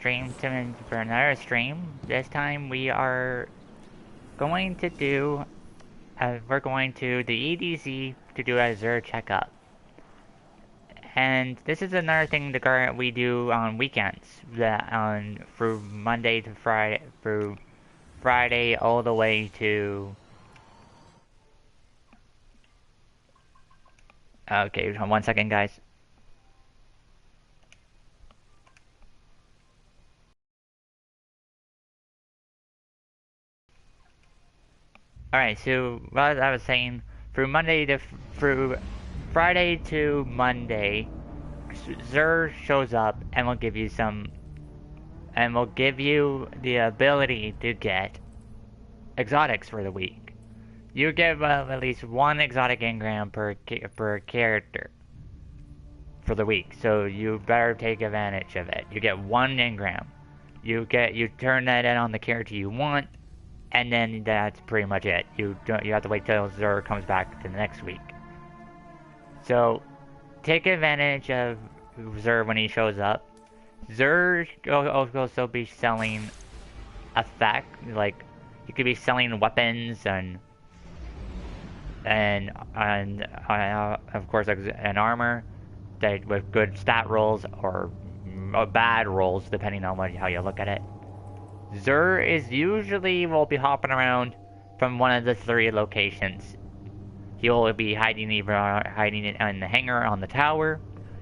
stream for another stream. This time we are going to do, we're going to the EDC to do a Xur checkup. And this is another thing we do on weekends, through Monday to Friday, through Friday all the way to... Okay, 1 second, guys. Alright, so what I was saying, through Friday to Monday, Xur shows up and will give you the ability to get exotics for the week. You get at least one exotic engram per character for the week, so you better take advantage of it. You get one engram. You turn that in on the character you want, and then that's pretty much it. You have to wait till Xur comes back to the next week. So take advantage of Xur when he shows up. Xur will also be selling effect, like you could be selling weapons and of course an armor that with good stat rolls or bad rolls depending on how you look at it. Xur will be hopping around from one of the 3 locations. He will be hiding it in the hangar on the tower.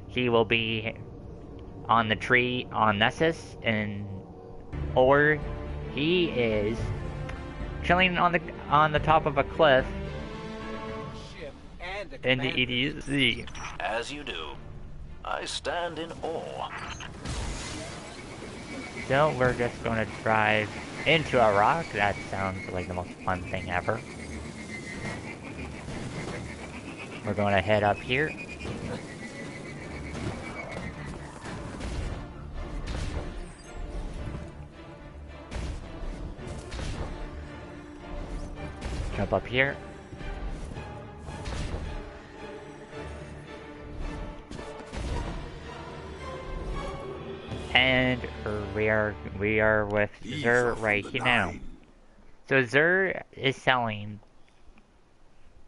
He will be on the tree on Nessus, or he is chilling on the top of a cliff in the EDZ. As you do, I stand in awe. So we're just going to drive into a rock. That sounds like the most fun thing ever. We're going to head up here. Jump up here. And we are with Xur right here now. So Xur is selling.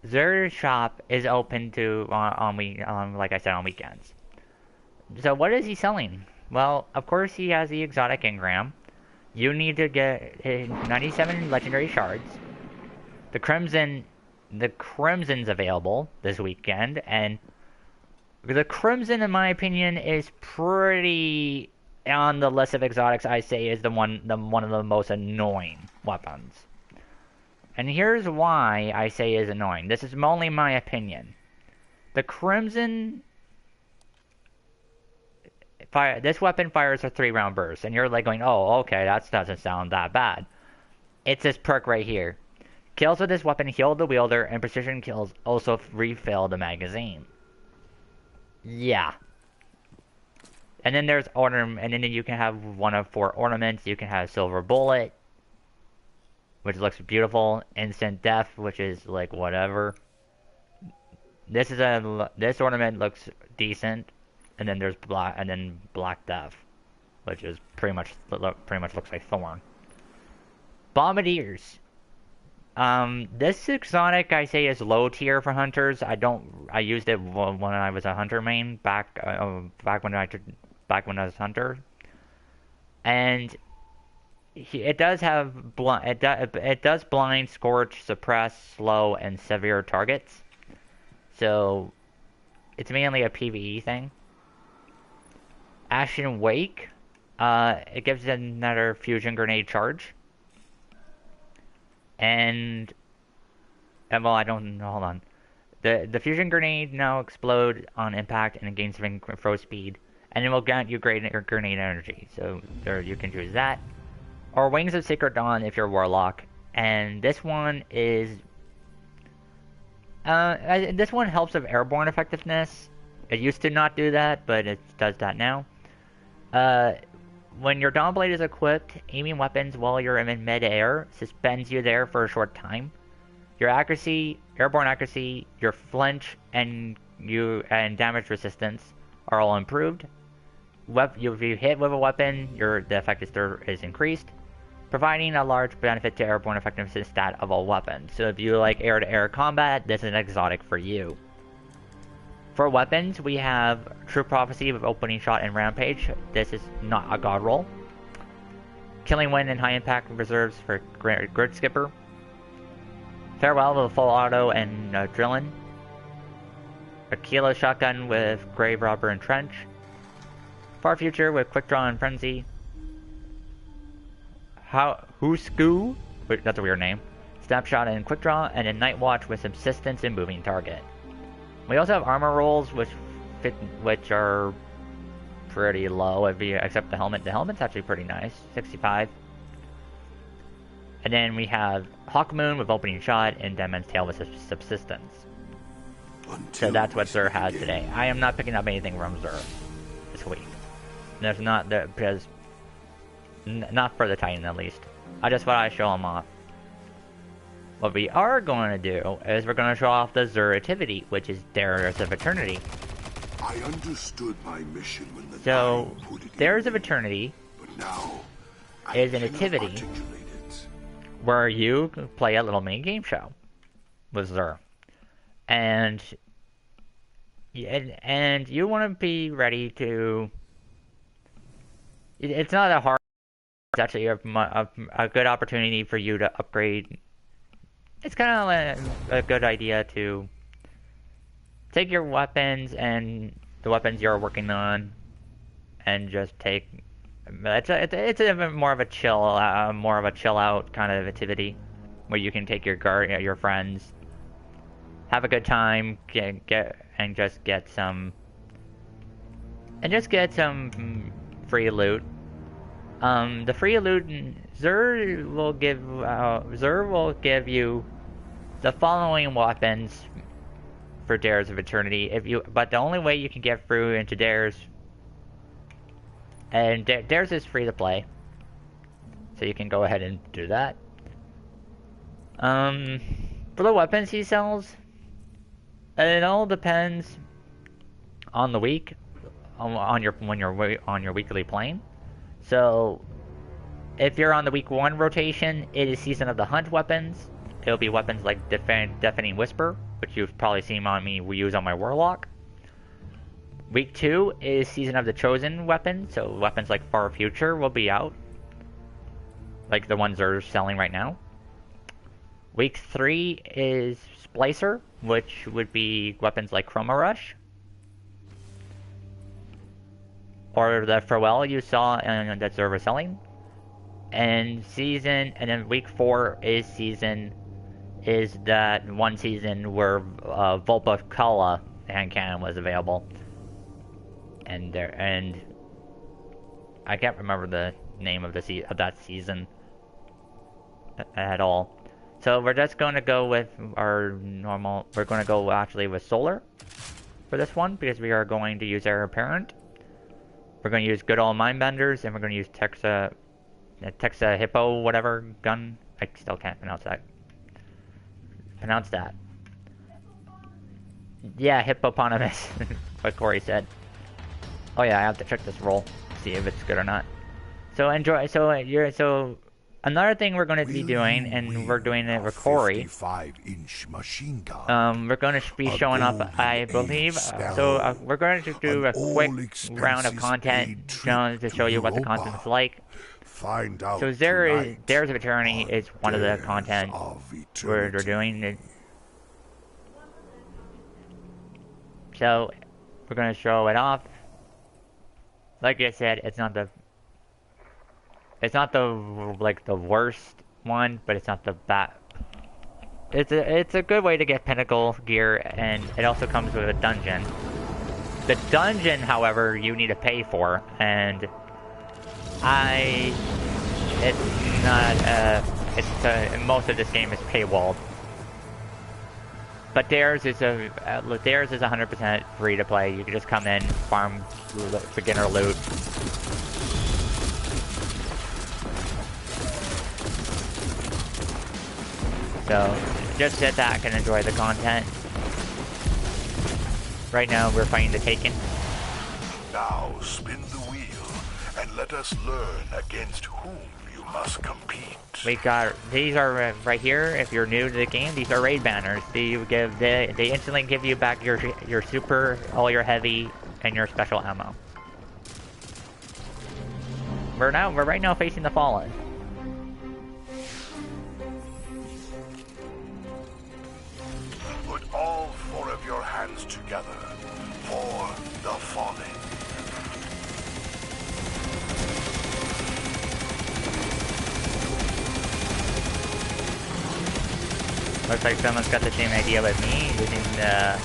Xur's shop is open to like I said, on weekends. So what is he selling? Well, of course he has the exotic engram. You need to get 97 legendary shards. The Crimson's available this weekend, and the Crimson, in my opinion, is pretty on the list of exotics. I say is one of the most annoying weapons. And here's why I say is annoying. This is only my opinion. The Crimson this weapon fires a 3-round burst, and you're like going, oh, okay, that doesn't sound that bad. It's this perk right here. Kills with this weapon heal the wielder, and precision kills also refill the magazine. Yeah. And then there's and then you can have one of 4 ornaments. You can have Silver Bullet, which looks beautiful. Instant Death, which is like whatever. This ornament looks decent, and then there's Black Death, which is pretty much looks like Thorn. Bombardiers. This exotic I say is low tier for hunters. I used it when I was a hunter main back when I was hunter, and it does have it does blind, scorch, suppress, slow, and severe targets. So it's mainly a PvE thing. Ashen Wake, it gives another fusion grenade charge. And well, I don't know. Hold on. The fusion grenade now explode on impact and it gains throw speed, and it will grant you grenade energy. So there you can choose that, or Wings of Sacred Dawn if you're Warlock. And this one is this one helps with airborne effectiveness. It used to not do that, but it does that now. When your Dawn Blade is equipped, aiming weapons while you're in mid-air suspends you there for a short time. Your accuracy, airborne accuracy, your flinch, and damage resistance are all improved. if you hit with a weapon, the effectiveness is increased, providing a large benefit to airborne effectiveness stat of all weapons. So if you like air-to-air combat, this is an exotic for you. For weapons, we have True Prophecy with Opening Shot and Rampage. This is not a god roll. Killing Wind and High Impact reserves for Grid Skipper. Farewell with Full Auto and Drillin. Aquila Shotgun with Grave Robber and Trench. Far Future with Quick Draw and Frenzy. Husku, that's a weird name. Snapshot and Quick Draw, and a Night Watch with Subsistence and Moving Target. We also have armor rolls, which are pretty low, except the helmet. The helmet's actually pretty nice, 65. And then we have Hawkmoon with Opening Shot and Demon's Tail with Subsistence. So that's what Xur has today. I am not picking up anything from Xur this week. There's not because not for the Titan at least. I just want to show them off. What we are going to do is we're going to show off the Xur activity, which is Dares of Eternity. I understood my mission when the so, Nine put it Dares in of me, Eternity but now is an cannot activity articulate it. where you play a little mini game show with Xur. And you want to be ready to... It's not a hard... It's actually a good opportunity for you to upgrade. It's kind of a good idea to take your weapons and the weapons you're working on, and just take. It's a more of a chill out kind of activity, where you can take your friends, have a good time, just get some free loot. The free loot, Xur will give you the following weapons for Dares of Eternity. But the only way you can get through into Dares, and Dares is free to play, so you can go ahead and do that. For the weapons he sells, it all depends on the week, on your weekly playing. So, if you're on the week 1 rotation, it is Season of the Hunt weapons. It'll be weapons like Deafening Whisper, which you've probably seen on me use on my Warlock. Week 2 is Season of the Chosen weapons, so weapons like Far Future will be out. Like the ones they're selling right now. Week 3 is Splicer, which would be weapons like Chroma Rush. Or the Farewell you saw and that Xur was selling. And then week 4 is that one season where Volpa Kala hand cannon was available. And I can't remember the name of that season at all. So we're just going to go with our normal. We're going to go actually with Solar for this one, because we are going to use Heir Apparent. We're going to use good old Mindbenders, and we're going to use Texa Hippo whatever gun. I still can't pronounce that. Yeah, hippopotamus. What Corey said. Oh yeah, I have to check this roll, see if it's good or not. So enjoy. So another thing we're going to be doing, and we're doing it with Corey. 55-inch machine gun. We're going to be showing up, I believe. We're going to do a quick round of content to show you what the content's like. Find out So Dares of Eternity is one of the content we're doing. So we're going to show it off. Like I said, it's not the worst one, but it's not the bad. It's a good way to get pinnacle gear, and it also comes with a dungeon. The dungeon, however, you need to pay for, and most of this game is paywalled. But Dares is 100% free to play. You can just come in, farm beginner loot. So, just sit back and enjoy the content. Right now, we're fighting the Taken. Now spin the wheel. Let us learn against whom you must compete. We got these are right here. If you're new to the game, these are raid banners. They instantly give you back your super, all your heavy, and your special ammo. We're right now facing the Fallen. Put all 4 of your hands together for the Fallen. Looks like someone's got the same idea with me, using the...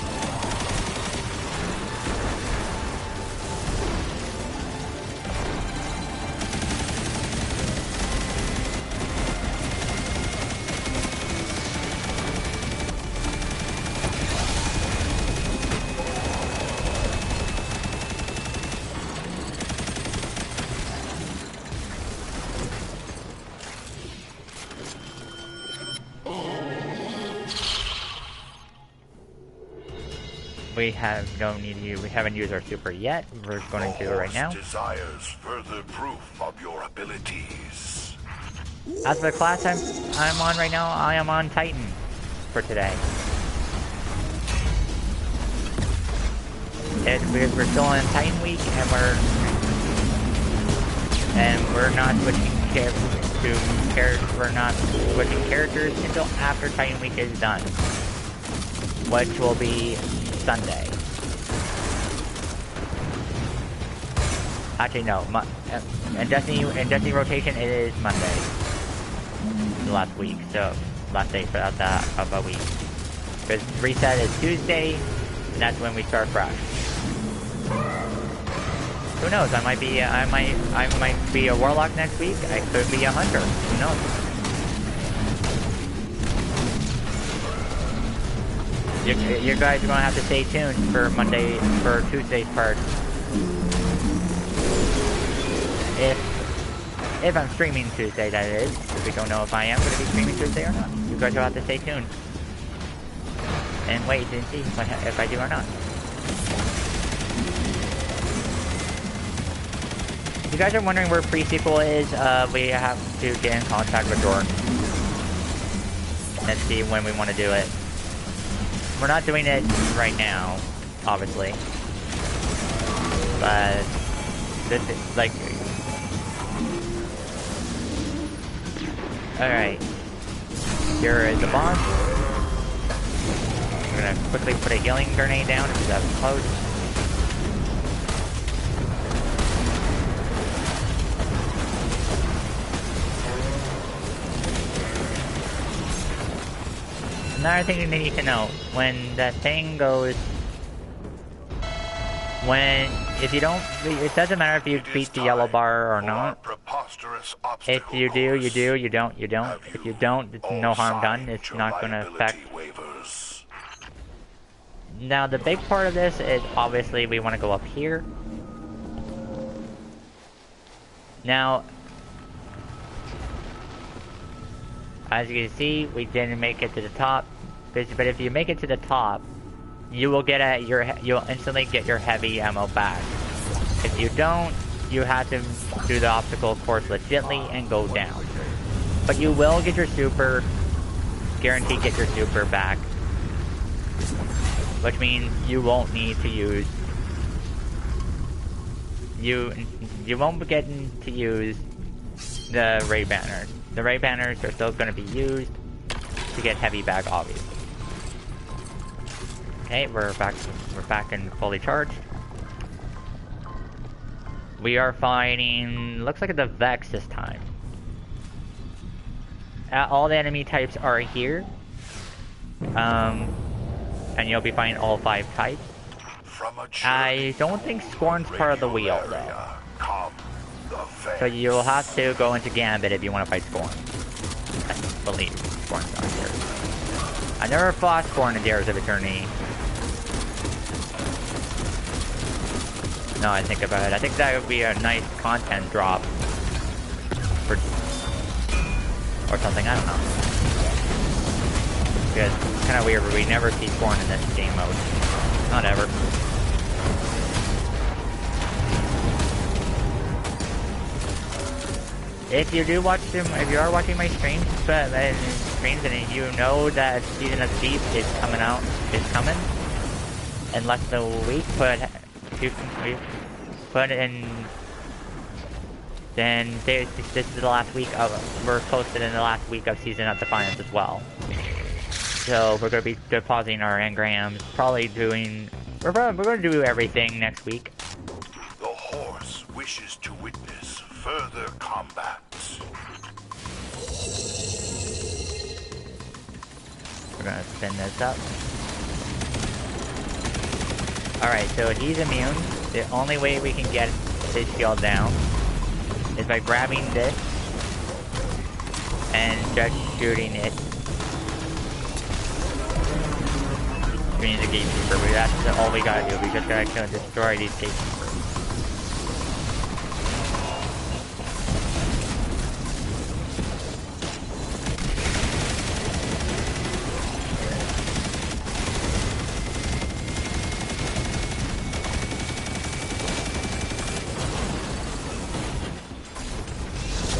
We haven't used our super yet. We're going to do it right now. Desires further proof of your abilities. As for the class I'm on right now, I am on Titan for today. We're still in Titan week, and we're not switching characters until after Titan week is done, which will be Sunday. Actually, no. In Destiny rotation, it is Monday. The last week, so last day for that of a week. Because reset is Tuesday, and that's when we start fresh. Who knows? I might be a warlock next week. I could be a hunter. Who knows? You guys are gonna have to stay tuned for Tuesday's part. If I'm streaming Tuesday, that is. We don't know if I am gonna be streaming Tuesday or not. You guys will have to stay tuned and wait and see if I do or not. If you guys are wondering where pre-sequel is, we have to get in contact with Jordan and see when we want to do it. We're not doing it right now, obviously, but this is like, alright, here is the boss. I'm gonna quickly put a healing grenade down if that's close. Another thing you need to know, when the thing goes, if you don't, it doesn't matter if you beat the yellow bar or not. If you do, you do, you don't, you don't. If you don't, it's no harm done, it's not going to affect. Now the big part of this is obviously we want to go up here. Now, as you can see, we didn't make it to the top. But if you make it to the top, you will you'll instantly get your heavy ammo back. If you don't, you have to do the obstacle course legitly and go down. But you will get your super, guaranteed get your super back. Which means you won't need to use, you won't get to use the raid banners. The raid banners are still going to be used to get heavy back, obviously. Okay, we're back and fully charged. We are fighting, looks like the Vex this time. All the enemy types are here. And you'll be fighting all 5 types. I don't think Scorn's part of the wheel, though. So you'll have to go into Gambit if you want to fight Scorn. I believe Scorn's not here. I never fought Scorn in Dares of Eternity. No, I think about it. I think that would be a nice content drop. Or something, I don't know. Because it's kind of weird, but we never see Scorn in this game mode. Not ever. if you do watch them, if you are watching my streams, and you know that Season of Thief is coming out, is coming in less than a week, put in. Then this is the last week of, we're posted in the last week of Season of Defiance as well. So we're going to be depositing our engrams, probably doing, we're going to do everything next week. The horse wishes to witness further combat. We're going to spin this up. Alright, so he's immune. The only way we can get his shield down is by grabbing this and just shooting it. Shooting the gatekeeper, but that's all we gotta do. We just gotta destroy these gatekeepers.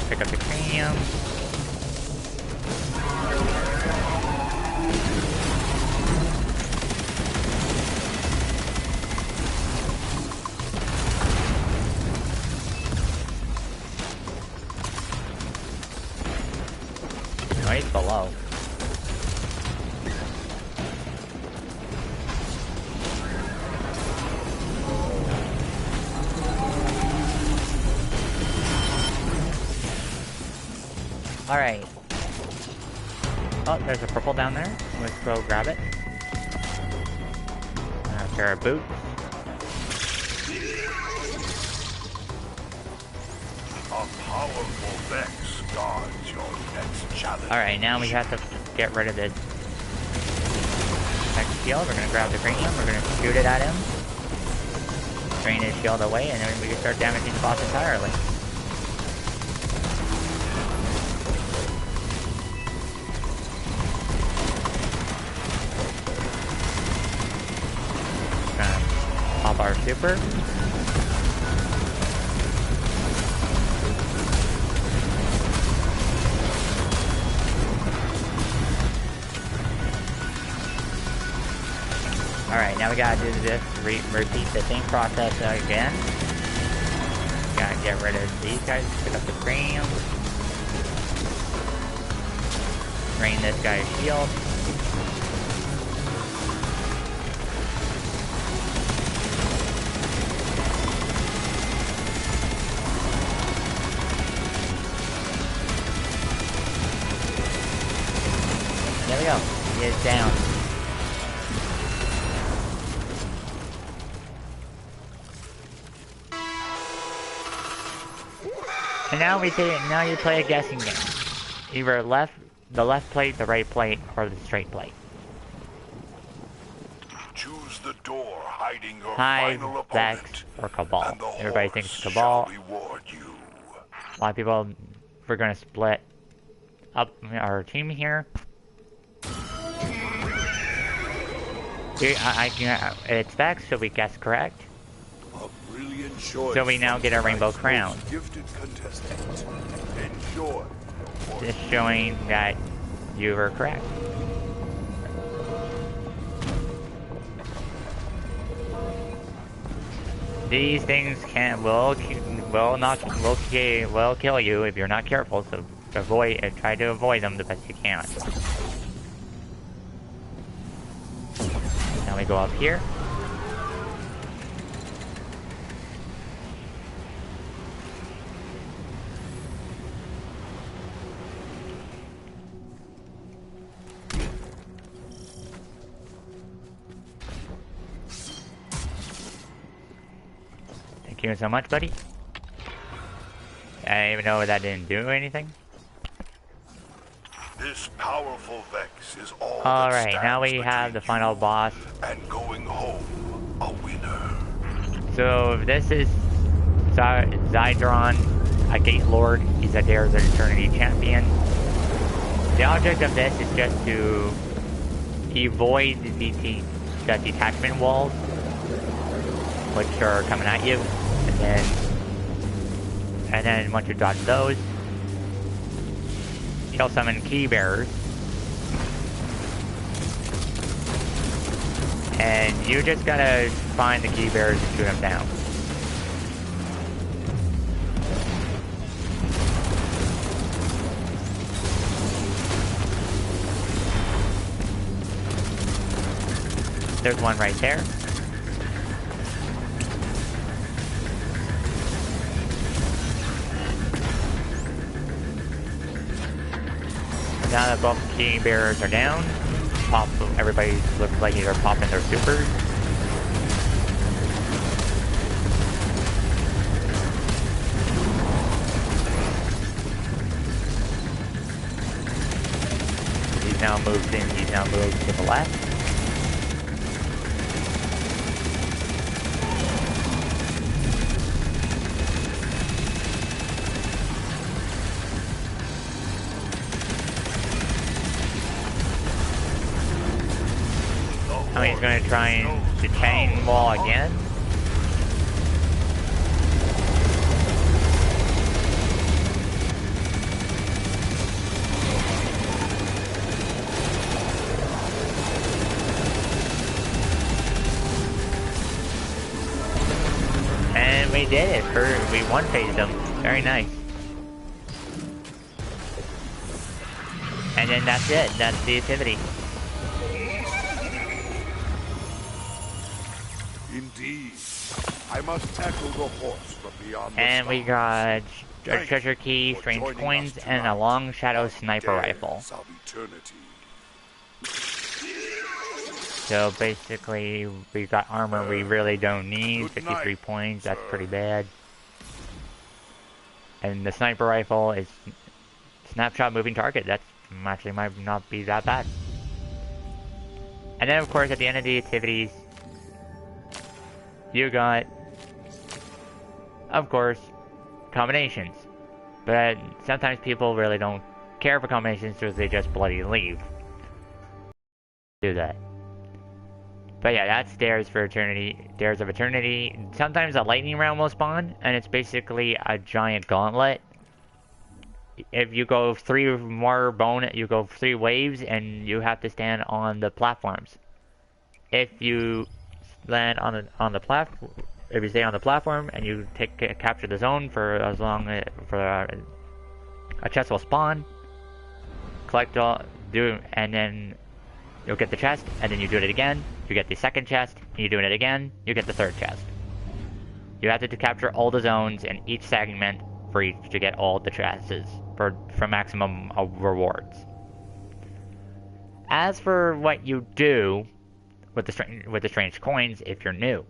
Pick up the cranium. No, he's below. Alright. Oh, there's a purple down there. Let's go grab it. A pair of boots. A powerful Vex guards your next challenge. Alright, now we have to get rid of this next shield. We're gonna grab the cranium, we're gonna shoot it at him. Drain his shield away, and then we can start damaging the boss entirely. Pop our super. Alright, now we gotta do this, repeat the same process again. Gotta get rid of these guys, pick up the cranium. Drain this guy's shield. There we go. He is down. And now you play a guessing game. Either the left plate, the right plate, or the straight plate. Choose the door hiding your Hive, final opponent, Vex, or Cabal. and the Everybody horse thinks Cabal. shall reward you. A lot of people, we're gonna split up our team here. It's Vex, so we guess correct. A brilliant choice. So we now get our rainbow crown. Gifted contestant. Enjoy. Just showing that you were correct. These things will kill you if you're not careful. So try to avoid them the best you can. Now we go up here. Thank you so much, buddy. I didn't even know that didn't do anything. This powerful Vex is all Alright, now we have the final boss. And going home a winner. So this is Zydron, a Gate Lord. He's a Dares of Eternity champion. The object of this is just to avoid the detachment walls, which are coming at you, and then once you dodge those, You'll summon key bearers. And you just gotta find the key bearers and shoot them down. There's one right there. Now that both key bearers are down, everybody looks like they're popping their supers. He's now moved to the left. He's going to try and to chain wall again. And we did it. We one-phased them. Very nice. And then that's it. That's the activity. Indeed. I must tackle the horse from beyond the And we got a treasure key, for strange joining coins, us and a tonight. long shadow sniper rifle. Days of eternity. So basically, we got armor we really don't need. Good 53 night, points, that's sir. pretty bad. And the sniper rifle is snapshot moving target. That's actually might not be that bad. And then of course at the end of the activities, you got, of course, combinations. But sometimes people really don't care for combinations, so they just bloody leave. Do that. But yeah, that's Dares for Eternity. Dares of Eternity. Sometimes a lightning round will spawn, and it's basically a giant gauntlet. If you go three waves, and you have to stand on the platforms. If you land on the platform, if you stay on the platform and you capture the zone for as long for a chest will spawn, collect all, and then you'll get the chest, and then you do it again. You get the second chest, and you do it again. You get the third chest. You have to capture all the zones in each segment for each to get all the chests for maximum rewards. As for what you do with the strange coins, if you're new,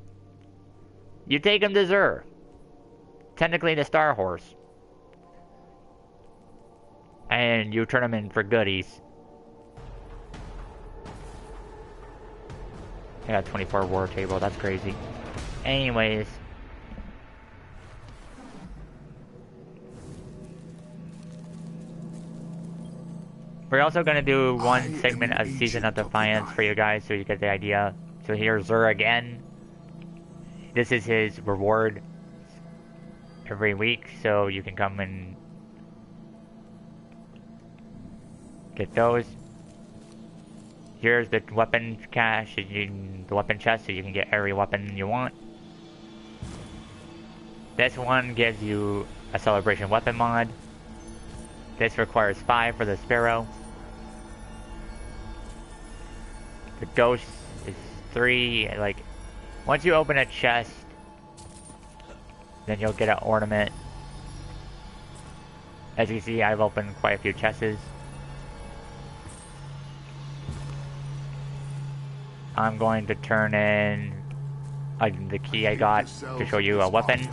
you take them to Zur, technically the Star Horse, and you turn them in for goodies. I got 24 war table, that's crazy. Anyways, we're also going to do one segment of Season of Defiance for you guys so you get the idea. So here's Zur again. This is his reward every week, so you can come and get those. Here's the weapon cache, the weapon chest, so you can get every weapon you want. This one gives you a celebration weapon mod. This requires 5 for the Sparrow. The Ghost is 3. Like, once you open a chest, then you'll get an ornament. As you see, I've opened quite a few chests. I'm going to turn in the key I got to show you a weapon.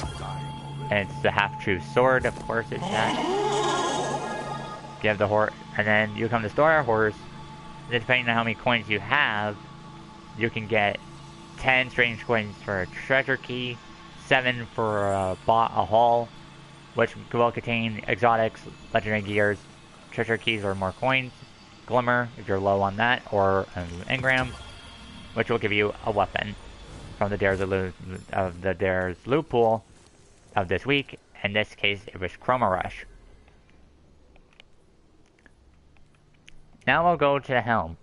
And it's the half-true sword, of course, it's that. You have the horse, and then you come to Star Horse. Depending on how many coins you have, you can get 10 strange coins for a treasure key, 7 for a haul, which will contain exotics, legendary gears, treasure keys or more coins, glimmer if you're low on that, or an engram, which will give you a weapon from the Dares loot pool of this week. In this case, it was Chroma Rush. Now we'll go to the helm.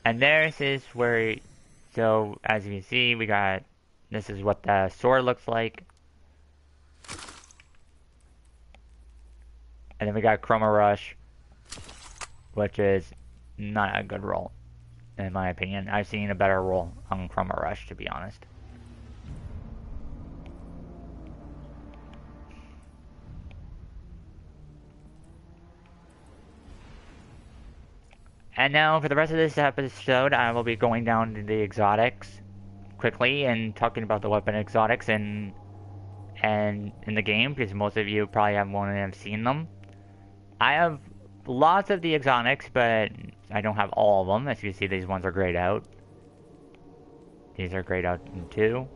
And this is where, so as you can see, we got, this is what the sword looks like. And then we got Chroma Rush, which is not a good roll, in my opinion. I've seen a better roll on Chroma Rush, to be honest. And now, for the rest of this episode, I will be going down to the exotics quickly and talking about the weapon exotics and in the game, because most of you probably have seen them. I have lots of the exotics, but I don't have all of them. As you can see, these ones are grayed out. These are grayed out too.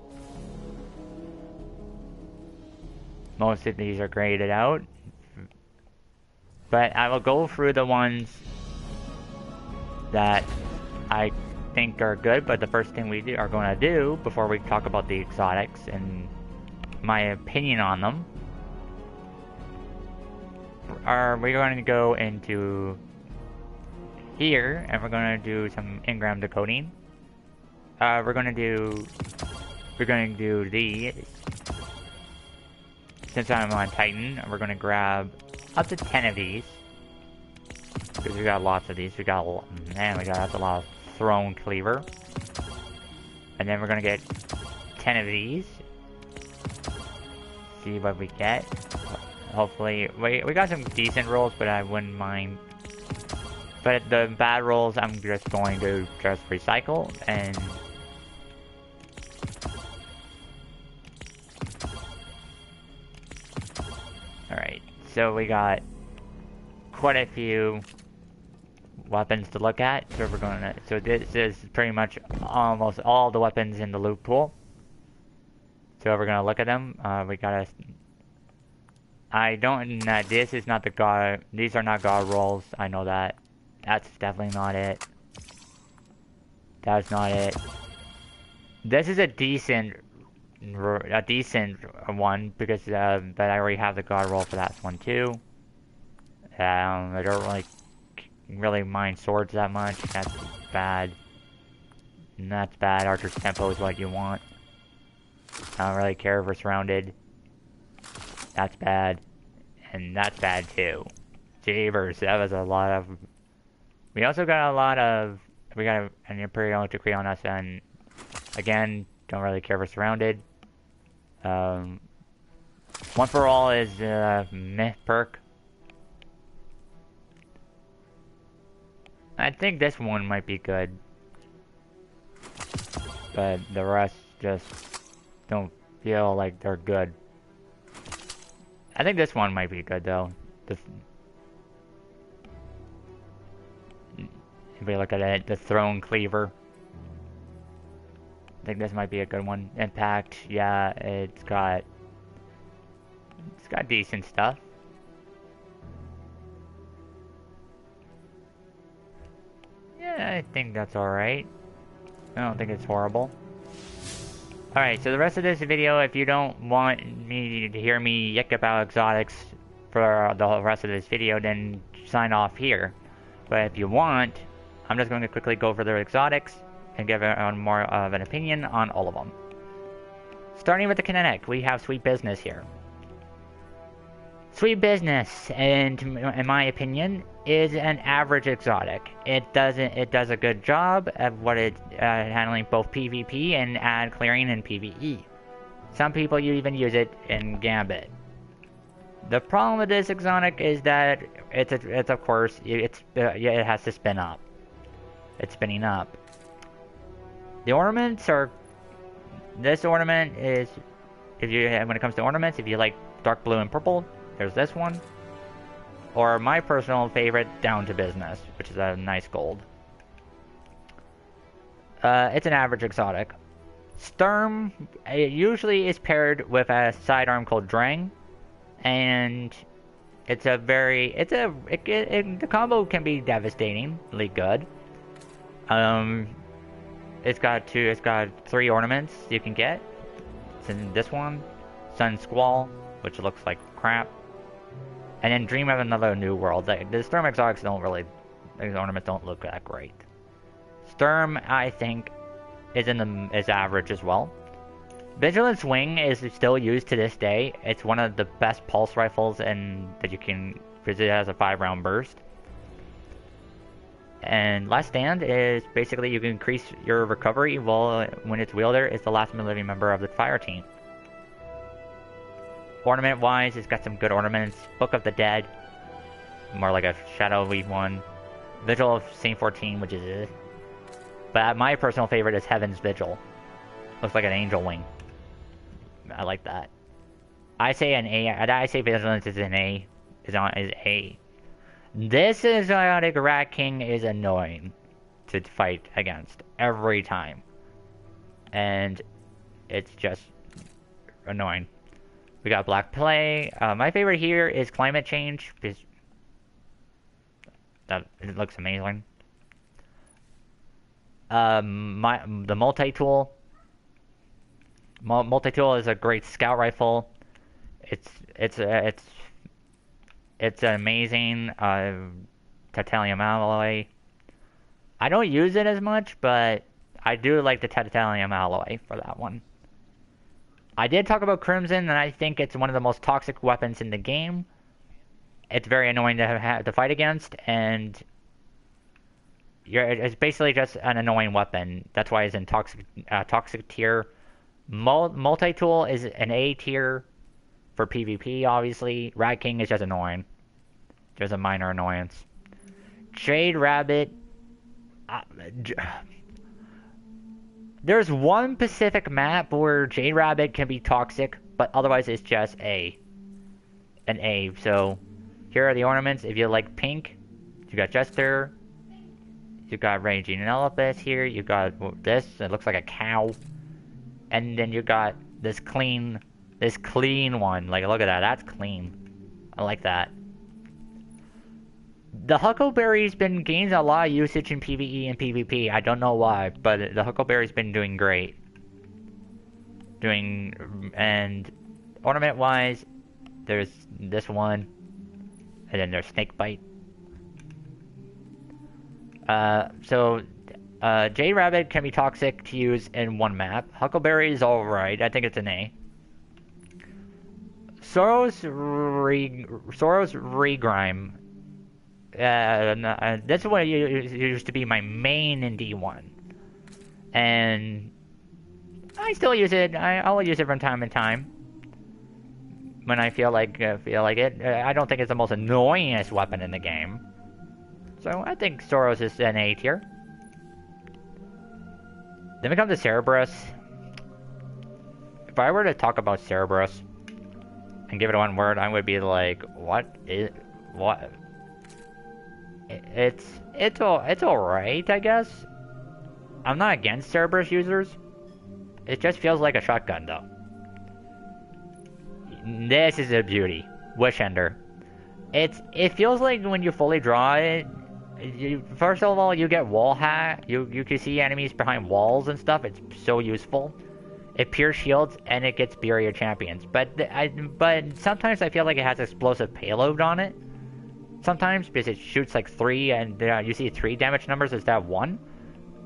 Most of these are graded out. But I will go through the ones that I think are good, but the first thing we are going to do before we talk about the exotics and my opinion on them are we're going to go into here and we're going to do some engram decoding. We're going to do these. Since I'm on Titan, we're going to grab up to 10 of these. Because we got lots of these. That's a lot of thrown cleaver. And then we're gonna get 10 of these. See what we get. Hopefully, we got some decent rolls, but I wouldn't mind. But the bad rolls, I'm just going to just recycle and. Alright, so we got quite a few weapons to look at, so we're gonna. So this is pretty much almost all the weapons in the loot pool. So we're gonna look at them. We gotta. I don't. This is not the god. These are not god rolls. I know that. That's definitely not it. That's not it. This is a decent one because but I already have the god roll for that one too. I don't really mind swords that much. That's bad. And that's bad. Archer's tempo is what you want. I don't really care if we're surrounded. That's bad. And that's bad too. Jeebers, that was a lot of. We also got a lot of. We got an Imperial decree on us, and again, don't really care if we're surrounded. One for all is meh perk. I think this one might be good, but the rest just don't feel like they're good. I think this one might be good though. If we look at it, the Throne Cleaver. I think this might be a good one. Impact, yeah, it's got decent stuff. Yeah, I think that's alright. I don't think it's horrible. Alright, so the rest of this video, if you don't want me to hear me yick about exotics for the rest of this video, then sign off here. But if you want, I'm just going to quickly go over the exotics and give more of an opinion on all of them. Starting with the kinetic, we have Sweet Business here. Sweet Business, and in my opinion, is an average exotic. It does a good job of what it handling both PvP and ad clearing in PvE. Some people even use it in Gambit. The problem with this exotic is that it has to spin up. It's spinning up. The ornaments are. This ornament is, when it comes to ornaments, if you like dark blue and purple, there's this one. Or my personal favorite, Down to Business, which is a nice gold. It's an average exotic. Sturm, it usually is paired with a sidearm called Drang, and it's a very, the combo can be devastatingly good. It's got 3 ornaments you can get. It's in this one, Sun Squall, which looks like crap. And then dream of another new world. Like, the Sturm exotics don't really, these ornaments don't look that great. Sturm, I think, is average as well. Vigilance Wing is still used to this day. It's one of the best pulse rifles that you can, because it has a 5-round burst. And Last Stand is basically you can increase your recovery when its wielder is the last living member of the fire team. Ornament wise, it's got some good ornaments. Book of the Dead, more like a shadowy one. Vigil of Saint 14, which is but my personal favorite is Heaven's Vigil. Looks like an angel wing. I like that. I say an A. I say Vigilance is an A. Is A. This exotic Rat King is annoying to fight against every time. And it's just annoying. We got Black Plague. My favorite here is Climate Change, because it looks amazing. The Multi-Tool. Multi-Tool is a great scout rifle. It's amazing. Titanium alloy. I don't use it as much, but I do like the titanium alloy for that one. I did talk about Crimson, and I think it's one of the most toxic weapons in the game. It's very annoying to fight against, and it's basically just an annoying weapon. That's why it's in toxic tier. Multi-Tool is an A tier for PvP, obviously. Rat King is just annoying. Just a minor annoyance. Jade Rabbit. There's one specific map where Jade Rabbit can be toxic, but otherwise it's just an A. So here are the ornaments. If you like pink, you got Jester. You got Raging Elephant here. You got this. It looks like a cow. And then you got this clean one. Like, look at that. That's clean. I like that. The Huckleberry's been gaining a lot of usage in PvE and PvP. I don't know why, but the Huckleberry's been doing great. And ornament-wise, there's this one, and then there's Snakebite. Jade Rabbit can be toxic to use in one map. Huckleberry is alright. I think it's an A. Soros Regrime. This one used to be my main in D1. And I still use it. I'll use it from time to time. When I feel like it. I don't think it's the most annoyingest weapon in the game. So I think Soros is an A tier. Then we come to Cerberus. If I were to talk about Cerberus and give it one word, I would be like, what? It's alright, I guess. I'm not against Cerberus users. It just feels like a shotgun, though. This is a beauty. Wishender. It feels like when you fully draw it, first of all, you get wall hack. You can see enemies behind walls and stuff. It's so useful. It pierces shields and it gets barrier champions. But sometimes I feel like it has explosive payload on it. Sometimes because it shoots like 3 and you see 3 damage numbers instead of 1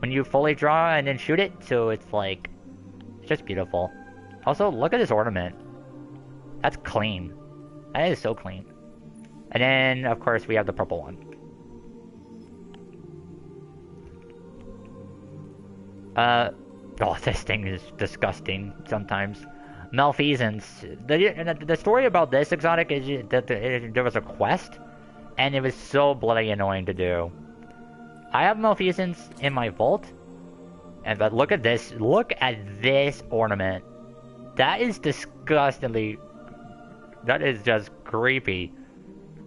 when you fully draw and then shoot it. So it's like, it's just beautiful. Also, look at this ornament. That's clean. That is so clean. And then, of course, we have the purple one. Oh, this thing is disgusting sometimes. Malfeasance. The story about this exotic is that there was a quest, and it was so bloody annoying to do. I have Malfeasance in my vault, but look at this. Look at this ornament. That is disgustingly... That is just creepy.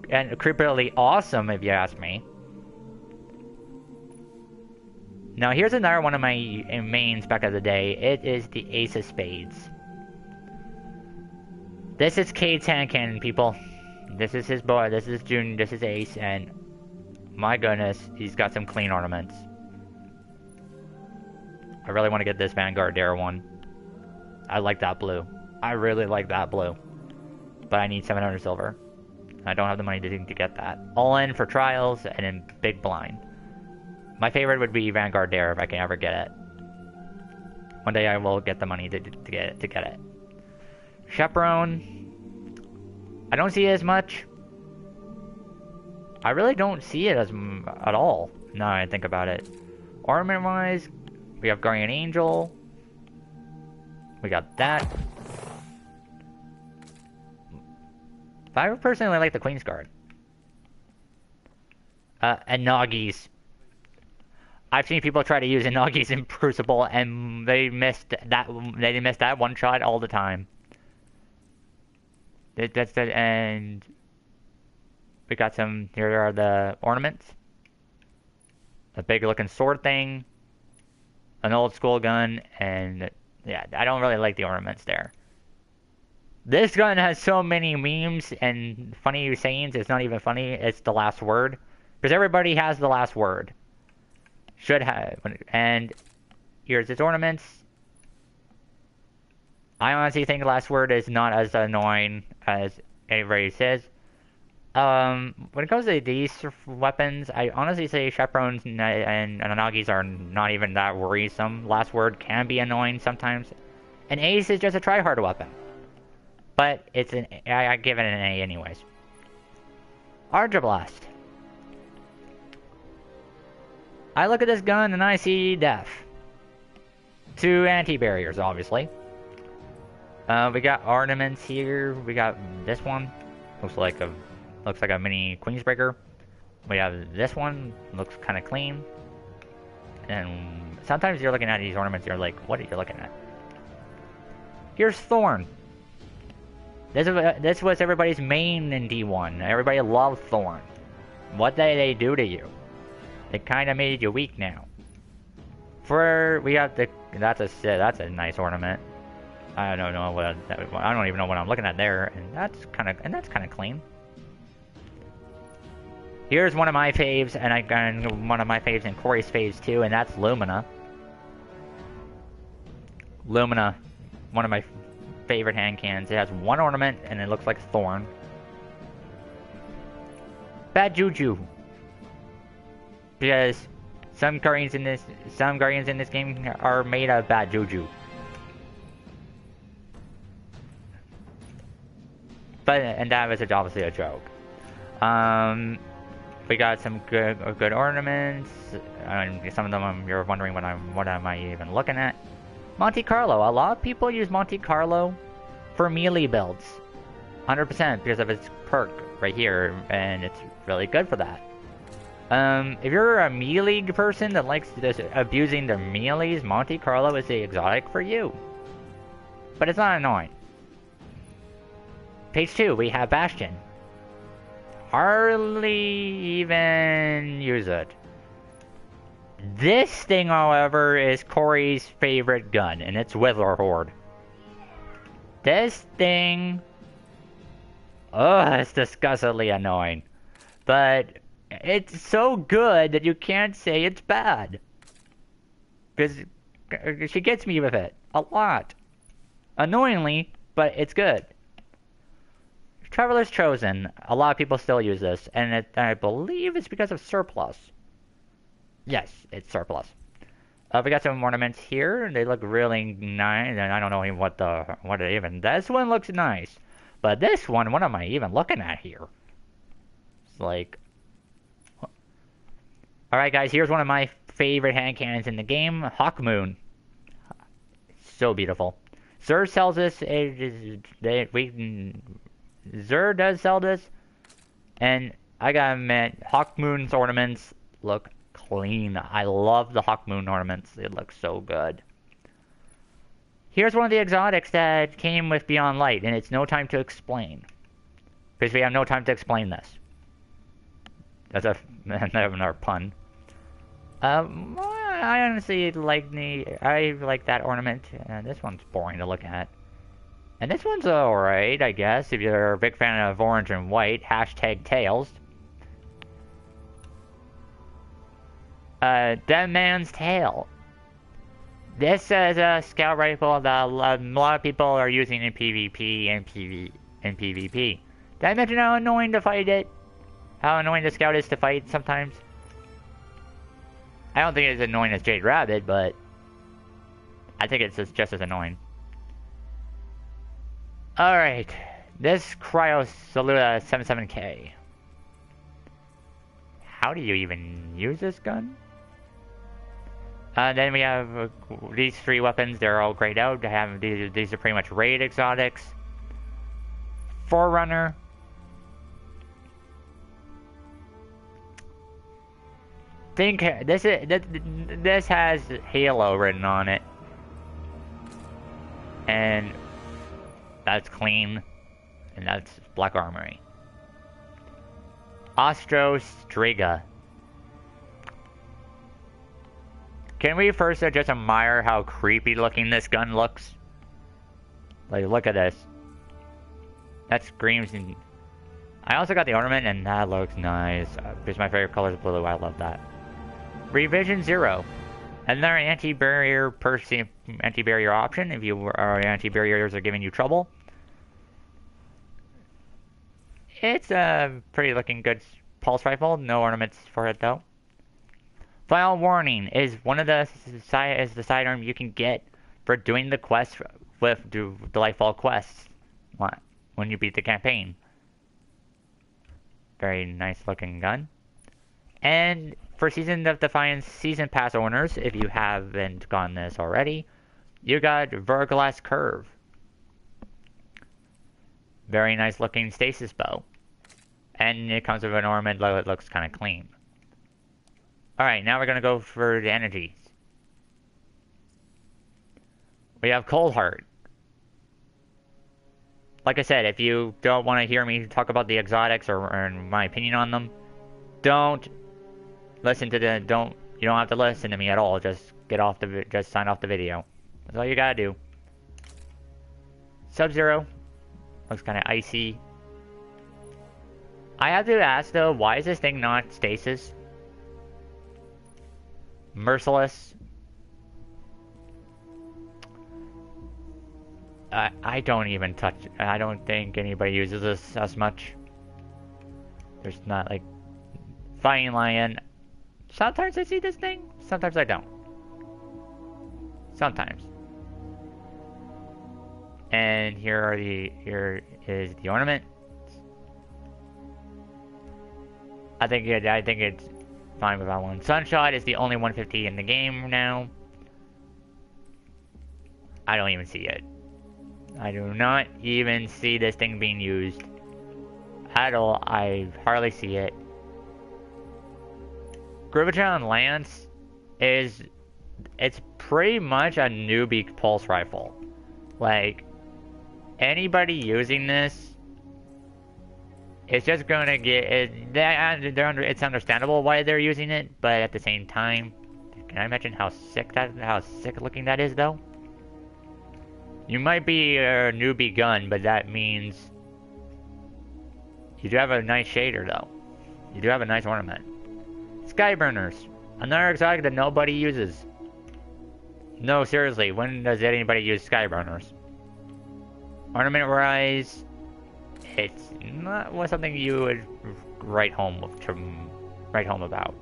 And creepily awesome, if you ask me. Now, here's another one of my mains back of the day. It is the Ace of Spades. This is Cade's hand cannon, people. This is his boy. This is June. This is Ace. And my goodness, he's got some clean ornaments. I really want to get this Vanguard Dare one. I like that blue. I really like that blue. But I need 700 silver. I don't have the money to get that. All in for trials and then big blind. My favorite would be Vanguard Dare if I can ever get it. One day I will get the money to get it. Chaperone. I don't see it as much. I really don't see it as at all. Now I think about it. Ornament wise, we have Guardian Angel. We got that. I personally like the Queen's Guard. And Noggies. I've seen people try to use Noggies in Crucible, and they missed that. They missed that one shot all the time. That's it, and we got some. Here are the ornaments. A big looking sword thing, an old school gun, and yeah, I don't really like the ornaments there. This gun has so many memes and funny sayings, it's not even funny, it's the last word. Because everybody has the last word. Should have. And here's its ornaments. I honestly think the last word is not as annoying as everybody says. When it comes to these weapons, I honestly say Chaperones and Anagis are not even that worrisome. Last word can be annoying sometimes. An Ace is just a try-hard weapon. But it's an I give it an A anyways. Ardrablast. I look at this gun and I see death. 2 anti-barriers, obviously. We got ornaments here. We got this one. Looks like a mini Queensbreaker. We have this one. Looks kind of clean. And sometimes you're looking at these ornaments, you're like, what are you looking at? Here's Thorn. This was everybody's main in D1. Everybody loved Thorn. What did they do to you? It kind of made you weak now. We got the that's a nice ornament. I don't know what I don't even know what I'm looking at there, and that's kind of clean. Here's one of my faves, and one of my faves and Corey's faves too, and that's Lumina. Lumina, one of my favorite hand cannons. It has one ornament and it looks like a thorn. Bad Juju. Because some guardians in this game are made of bad juju. And that was obviously a joke. We got some good ornaments. Some of them you're wondering what am I even looking at? Monte Carlo. A lot of people use Monte Carlo for melee builds. 100% because of its perk right here, and it's really good for that. If you're a melee person that likes abusing their melees, Monte Carlo is the exotic for you. But it's not annoying. Page 2, we have Bastion. Hardly even use it. This thing, however, is Corey's favorite gun, and it's Wither Horde. This thing... oh, it's disgustingly annoying. But it's so good that you can't say it's bad. Because she gets me with it. A lot. Annoyingly, but it's good. Traveler's Chosen. A lot of people still use this, and I believe it's because of surplus. Yes, it's surplus. We got some ornaments here. They look really nice, and I don't know even what it even. This one looks nice, but this one, what am I even looking at here? It's like, all right, guys. Here's one of my favorite hand cannons in the game, Hawkmoon. So beautiful. Xur sells this. Xur does sell this, and I gotta admit, Hawkmoon's ornaments look clean. I love the Hawkmoon ornaments. They look so good. Here's one of the exotics that came with Beyond Light, and it's No Time to Explain. Because we have no time to explain this. That's another pun. I honestly like that ornament. This one's boring to look at. And this one's alright, I guess, if you're a big fan of orange and white. Hashtag Tails. Dead Man's Tail. This is a scout rifle that a lot of people are using in PvP and PvP. Did I mention how annoying to fight it? How annoying the Scout is to fight sometimes? I don't think it's as annoying as Jade Rabbit, but I think it's just as annoying. Alright, this Cryo Saluda 77K. How do you even use this gun? Then we have these 3 weapons. They're all grayed out. These are pretty much raid exotics. Forerunner. This has Halo written on it, and that's clean, and that's Black Armory. Striga. Can we first just admire how creepy looking this gun looks? Like, look at this. That screams. And I also got the ornament, and that looks nice. Because my favorite color is blue. I love that. Revision 0. Another anti-barrier option if anti-barriers are giving you trouble. It's a pretty looking good pulse rifle. No ornaments for it though. Final warning is the sidearm you can get for doing the quest with the Lightfall quests when you beat the campaign. Very nice looking gun. And for Season of Defiance Season Pass owners, if you haven't gotten this already, you got Verglass Curve. Very nice looking stasis bow. And it comes with an ornament that looks kind of clean. Alright, now we're going to go for the energies. We have Cold Heart. Like I said, if you don't want to hear me talk about the exotics or my opinion on them, don't listen to you don't have to listen to me at all. Just sign off the video. That's all you gotta do. Sub-Zero. Looks kind of icy. I have to ask though, why is this thing not stasis? Merciless. I don't even touch. I don't think anybody uses this as much. There's not like Fighting Lion. Sometimes I see this thing. Sometimes I don't. Sometimes. And here is the ornament. I think it's fine with that one. Sunshot is the only 150 in the game now. I don't even see it. I do not even see this thing being used at all. I hardly see it. Griviton Lance it's pretty much a newbie pulse rifle. Like, anybody using this, it's just gonna get it's understandable why they're using it, but at the same time, can I imagine how sick looking that is though? You might be a newbie gun, but that means you do have a nice shader though. You do have a nice ornament. Skyburners, another exotic that nobody uses. No, seriously, when does anybody use Skyburners? Ornament Rise, it's not something you would write home about.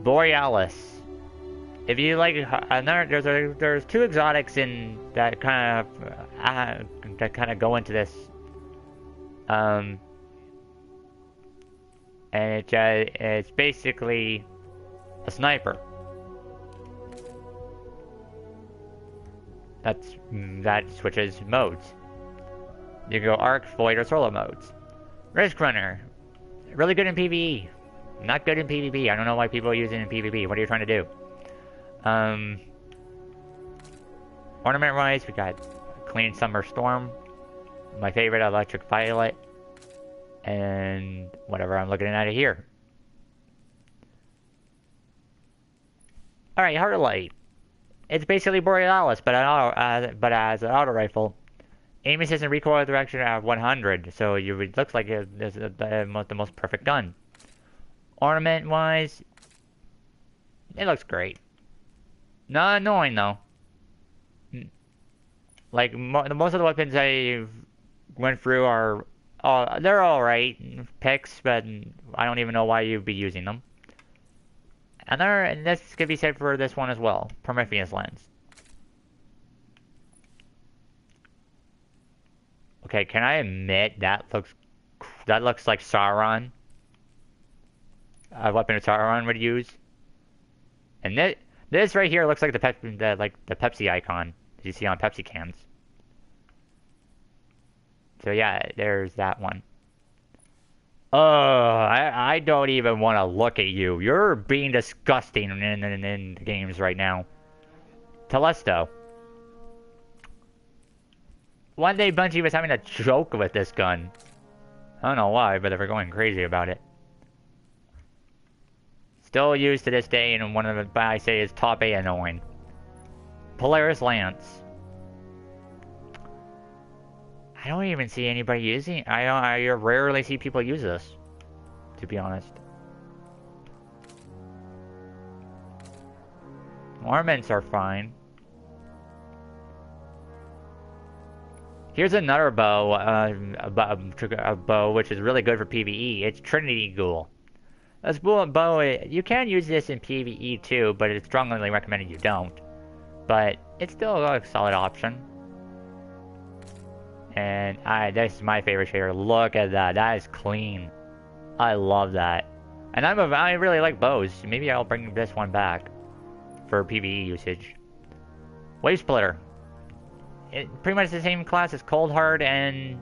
Borealis. If you like another, there's 2 exotics in that kind of go into this. And it's basically a sniper. That switches modes. You can go Arc, Void, or Solo modes. Risk Runner, really good in PvE. Not good in PvP. I don't know why people are using it in PvP. What are you trying to do? Ornament Rise, we got Clean Summer Storm. My favorite, Electric Violet. And whatever I'm looking at it here. Alright, Heartlight. It's basically Borealis, but as an auto rifle. Aim assist and recoil direction at 100, so it looks like it's the most perfect gun. Ornament-wise, it looks great. Not annoying, though. Like, most of the weapons I went through are, they're alright picks, but I don't even know why you'd be using them. And this could be said for this one as well, Prometheus lens. Okay, can I admit that looks like Sauron? A weapon Sauron would use. And this right here looks like the Pepsi icon that you see on Pepsi cans. So yeah, there's that one. Oh, I don't even want to look at you. You're being disgusting in the games right now. Telesto. One day Bungie was having a joke with this gun. I don't know why, but they were going crazy about it. Still used to this day, and one of the I say is top 8 annoying. Polaris Lance. I don't even see anybody using. I rarely see people use this, to be honest. Ornaments are fine. Here's another bow, a bow which is really good for PvE. It's Trinity Ghoul. This bow, you can use this in PvE too, but it's strongly recommended you don't. But it's still a solid option. And this is my favorite shader. Look at that. That is clean. I love that. And I really like bows. Maybe I'll bring this one back for PvE usage. Wave Splitter. Pretty much the same class as Cold Hard and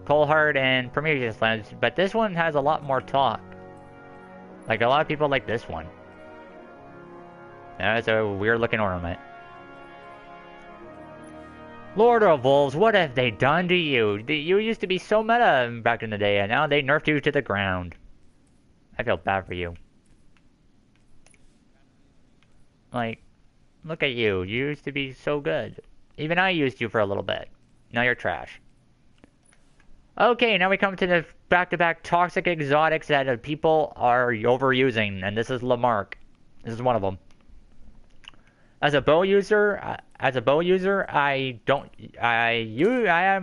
Prometheus Lens, but this one has a lot more talk. Like, a lot of people like this one. That's a weird looking ornament. Lord of Wolves, what have they done to you? You used to be so meta back in the day, and now they nerfed you to the ground. I feel bad for you. Like, look at you. You used to be so good. Even I used you for a little bit. Now you're trash. Okay, now we come to the back-to-back toxic exotics that people are overusing, and this is Lamarck. This is one of them. As a bow user, I have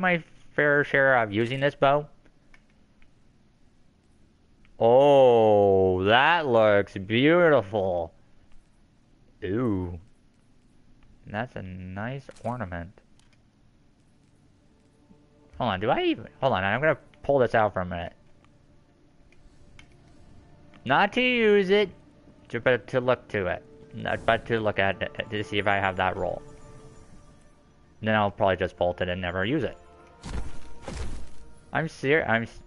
my fair share of using this bow. Oh, that looks beautiful. Ooh. That's a nice ornament. Hold on, hold on, I'm gonna pull this out for a minute. Not to use it, but to look to it. But to look at it, to see if I have that roll. Then I'll probably just bolt it and never use it. I'm serious,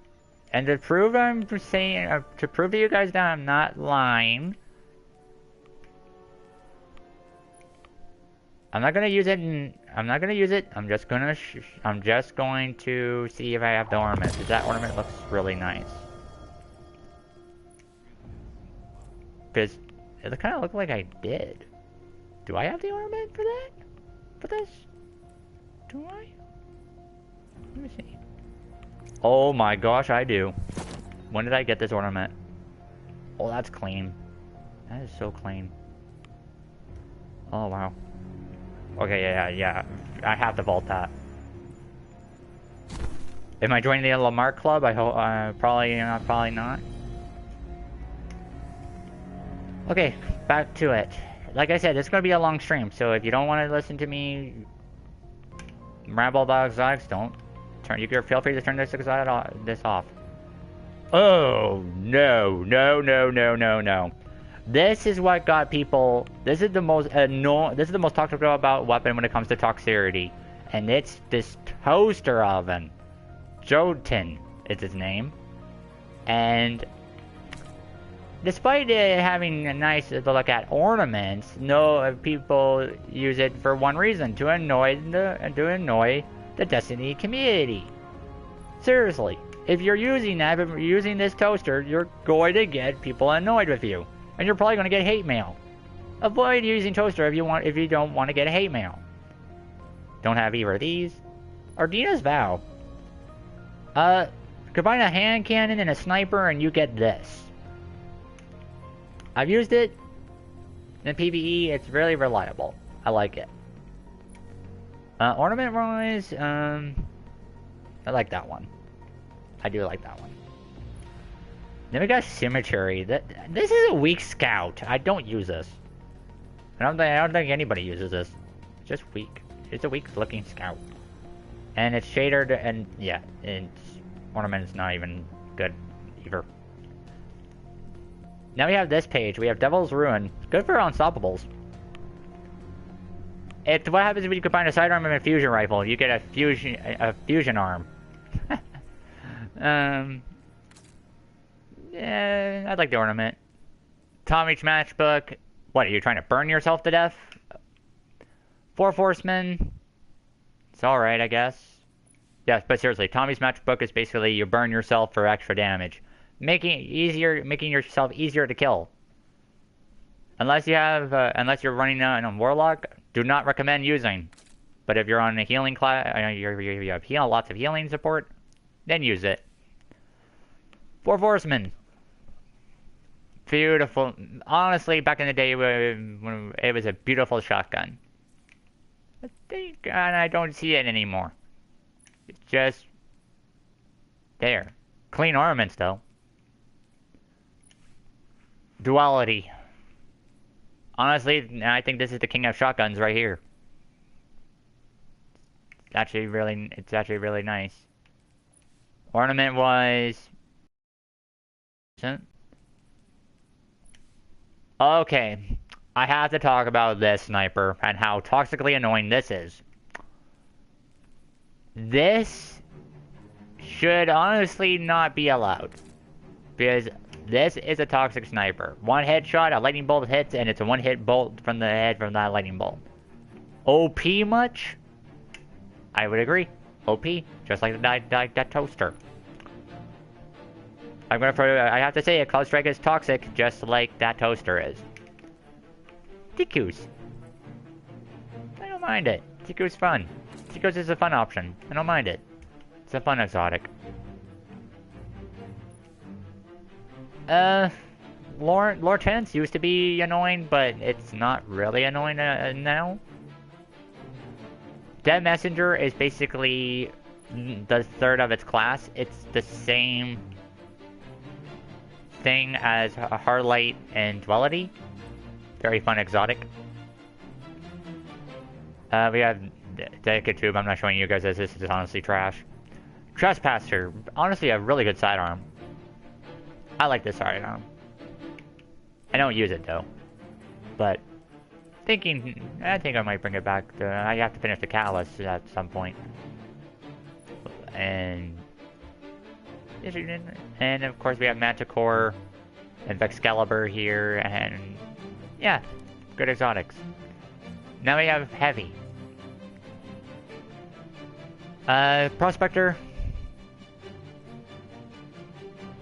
and to prove to prove to you guys that I'm not lying, I'm not gonna use it. I'm just going to see if I have the ornament, because that ornament looks really nice. Because it kind of looked like I did. Do I have the ornament for that? For this? Do I? Let me see. Oh my gosh, I do. When did I get this ornament? Oh, that's clean. That is so clean. Oh wow. Okay, yeah. I have to vault that. Am I joining the Lamarck Club? I hope. Probably not. Okay, back to it. Like I said, it's gonna be a long stream, so if you don't want to listen to me ramble about exotics, don't turn. You can feel free to turn this off. Oh no. This is what got people. This is the most talked about weapon when it comes to toxicity, and it's this toaster oven. Jotun is his name, and despite it having a nice to look at ornaments, no people use it for one reason: to annoy the Destiny community. Seriously, if you're using this toaster, you're going to get people annoyed with you. And you're probably going to get hate mail. Avoid using toaster if you don't want to get hate mail. Don't have either of these. Or Dina's Vow. Combine a hand cannon and a sniper and you get this. I've used it in PvE. It's really reliable. I like it. Ornament-wise, I like that one. I do like that one. Then we got Cemetery. This is a weak scout. I don't use this. I don't think anybody uses this. It's just weak. It's a weak-looking scout. And it's shadered, and yeah, and Ornament is not even good either. Now we have this page. We have Devil's Ruin. Good for Unstoppables. It's what happens when you combine a sidearm and a fusion rifle. You get a fusion arm. Yeah, I'd like the ornament. Tommy's matchbook. What, are you trying to burn yourself to death? 4 Horsemen. It's alright, I guess. Yes, but seriously, Tommy's matchbook is basically you burn yourself for extra damage. Making yourself easier to kill. Unless you're running on Warlock, do not recommend using. But if you're on a healing class, you have lots of healing support, then use it. 4 Horsemen. Beautiful. Honestly, back in the day, when it was a beautiful shotgun. And I don't see it anymore. It's just there. Clean armaments, though. Duality. Honestly, I think this is the king of shotguns right here. It's actually really nice. Ornament-wise... Okay, I have to talk about this sniper and how toxically annoying this is. This should honestly not be allowed. Because this is a toxic sniper. One headshot, a lightning bolt hits, and it's a one-hit bolt from the head from that lightning bolt. OP much? I would agree. OP, just like that toaster. I have to say, a Cloud Strike is toxic, just like that toaster is. Tikus. I don't mind it. Tiku's fun. Tikus is a fun option. I don't mind it. It's a fun exotic. Lore Tense used to be annoying, but it's not really annoying now. Dead Messenger is basically the third of its class. It's the same thing as Heartlight and Duality. Very fun exotic. We have Gecko Tube. I'm not showing you guys this is honestly trash. Trespasser. Honestly, a really good sidearm. I like this sidearm. I don't use it though. But I think I might bring it back. I have to finish the Callus at some point. And of course we have Manticore and Vexcalibur here, and yeah, good exotics. Now we have Heavy. Prospector.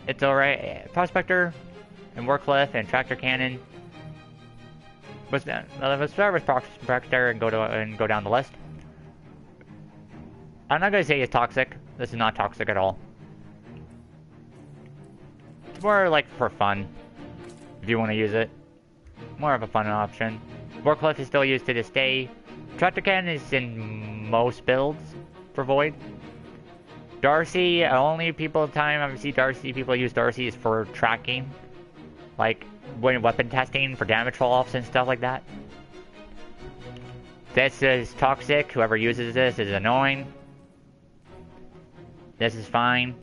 It's alright. Prospector and Warcliffe and Tractor Cannon. Let's start with Prospector and go down the list. I'm not gonna say it's toxic. This is not toxic at all. It's more like for fun, if you want to use it. More of a fun option. Warcliffe is still used to this day. Tractor Cannon is in most builds for Void. Darcy, only time I see people use Darcy is for tracking. Like, when weapon testing for damage roll-offs and stuff like that. This is toxic. Whoever uses this is annoying. This is fine.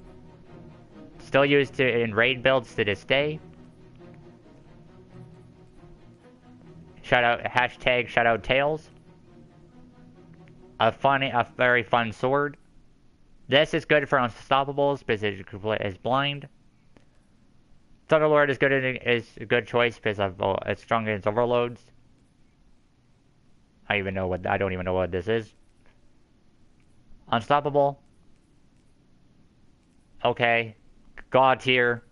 Still used in raid builds to this day. Hashtag shoutout Tails. A very fun sword. This is good for Unstoppables because it is blind. Thunderlord is a good choice because it's strong against overloads. I don't even know what this is. Unstoppable. Okay. God tier.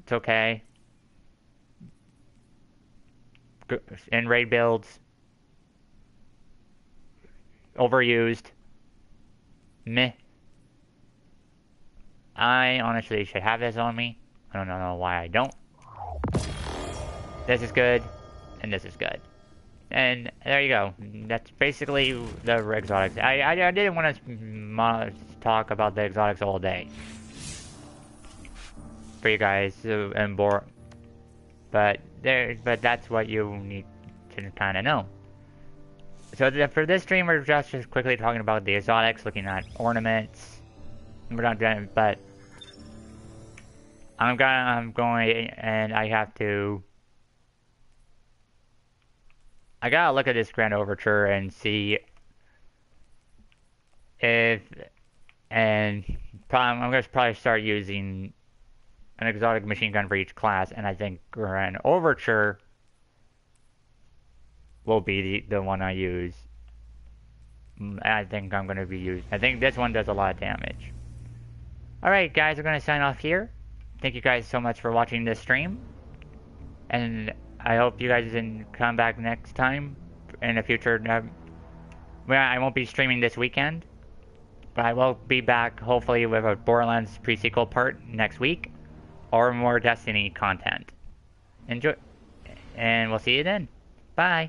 It's okay. In raid builds. Overused. Meh. I honestly should have this on me. I don't know why I don't. This is good, and this is good. And there you go. That's basically the exotics. I didn't want to talk about the exotics all day for you guys and bore, but that's what you need to kind of know. So for this stream, we're just quickly talking about the exotics, looking at ornaments. We're not done, but I'm going, and I have to. I gotta look at this Grand Overture and see if, and I'm gonna probably start using an exotic machine gun for each class, and I think Grand Overture will be the one I use. I think I'm gonna be using. I think this one does a lot of damage. Alright guys, we're gonna sign off here. Thank you guys so much for watching this stream. And I hope you guys can come back next time in the future. Well, I won't be streaming this weekend, but I will be back hopefully with a Borderlands pre-sequel part next week, or more Destiny content. Enjoy, and we'll see you then. Bye.